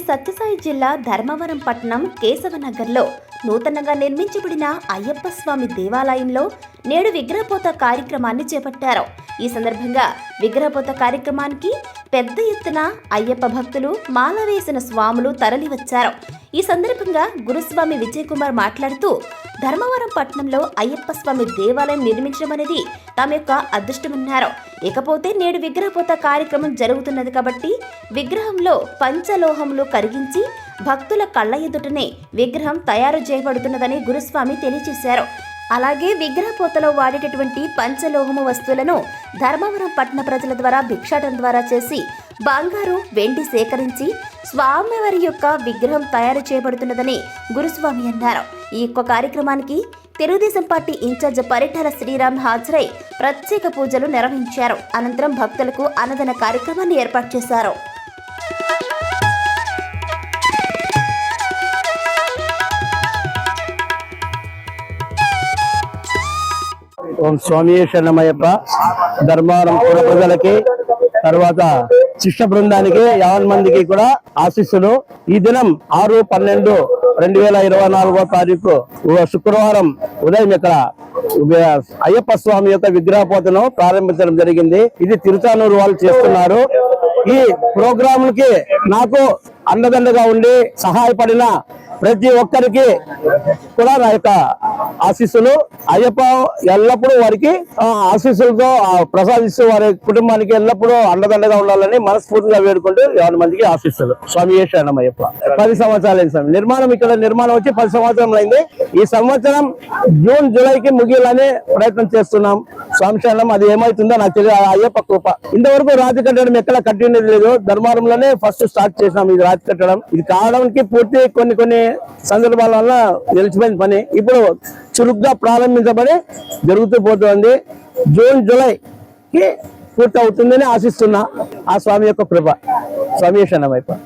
సత్యసాయి జిల్లా ధర్మవరం పట్టణం కేశవనగర్లో నూతనంగా నిర్మించబడిన అయ్యప్ప స్వామి దేవాలయంలో నేడు విగ్రహపోత కార్యక్రమాన్ని చేపట్టారు. ఈ సందర్భంగా విగ్రహపోత కార్యక్రమానికి పెద్ద ఎత్తున అయ్యప్ప భక్తులు, మాల వేసిన స్వాములు తరలివచ్చారు. ఈ సందర్భంగా గురుస్వామి విజయ్ కుమార్ మాట్లాడుతూ, ధర్మవరం పట్టణంలో అయ్యప్ప స్వామి దేవాలయం నిర్మించడం అనేది తమ యొక్క అదృష్టమన్నారు. ఇకపోతే నేడు విగ్రహపోత కార్యక్రమం జరుగుతున్నది కాబట్టి విగ్రహంలో పంచలోహములు కరిగించి భక్తుల కళ్ళ ఎదుటనే విగ్రహం తయారు చేయబడుతున్నదని గురుస్వామి తెలియజేశారు. అలాగే విగ్రహపోతలో వాడేటటువంటి పంచలోహము వస్తువులను ధర్మవరం పట్టణ ప్రజల ద్వారా భిక్షాటన ద్వారా చేసి బంగారు, వెండి సేకరించి స్వామివారి యొక్క విగ్రహం తయారు చేయబడుతున్నదని గురుస్వామి అన్నారు. ఈ యొక్క కార్యక్రమానికి తెలుగుదేశం పార్టీ ఇన్ఛార్జ్ పరిటాల శ్రీరామ్ హాజరై ప్రత్యేక పూజలు నిర్వహించారు. అనంతరం భక్తులకు అన్నదాన కార్యక్రమాన్ని ఏర్పాటు చేశారు. ఓం స్వామి శరణమయ్యప్ప. ధర్మవరం పుర ప్రజలకి, తర్వాత శిష్య బృందానికి, 50 మందికి కూడా ఆశీస్సులు. ఈ దినం 6/12/2024 శుక్రవారం ఉదయం ఇక్కడ అయ్యప్ప స్వామి యొక్క విగ్రహపోతను ప్రారంభించడం జరిగింది. ఇది తిరుచానూరు వాళ్ళు చేస్తున్నారు. ఈ ప్రోగ్రామ్ కి నాకు అండదండగా ఉండి సహాయపడిన ప్రతి ఒక్కరికి కూడా నా యొక్క ఆశీస్సులు. అయ్యప్ప ఎల్లప్పుడూ వారికి ఆశీస్సులతో ప్రసాదిస్తూ వారి కుటుంబానికి ఎల్లప్పుడూ అండదండగా ఉండాలని మనస్ఫూర్తిగా వేడుకుంటూ 50 మందికి ఆశీస్సులు. స్వామి శరణమయ్యప్ప. 10 సంవత్సరాలైంది స్వామి నిర్మాణం. ఇక్కడ నిర్మాణం వచ్చి 10 సంవత్సరాలు అయింది. ఈ సంవత్సరం జూన్, జూలైకి ముగియాలని ప్రయత్నం చేస్తున్నాం. స్వామి శరణం. అది ఏమైతుందో నాకు తెలియదు. అయ్యప్ప కృప. ఇంతవరకు రాతి కట్టడం ఎక్కడ కట్టినది లేదు. ధర్మవరంలోనే ఫస్ట్ స్టార్ట్ చేసినాం ఇది రాతి కట్టడం. ఇది కావడానికి పూర్తి కొన్ని సందర్భాల వల్ల నిలిచిపోయిన పని ఇప్పుడు చురుగ్గా ప్రారంభించబడి జరుగుతూ పోతుంది. జూన్, జూలైకి పూర్తి అవుతుందని ఆశిస్తున్నా. ఆ స్వామి యొక్క కృప. స్వామి శరణమయ్యప్ప.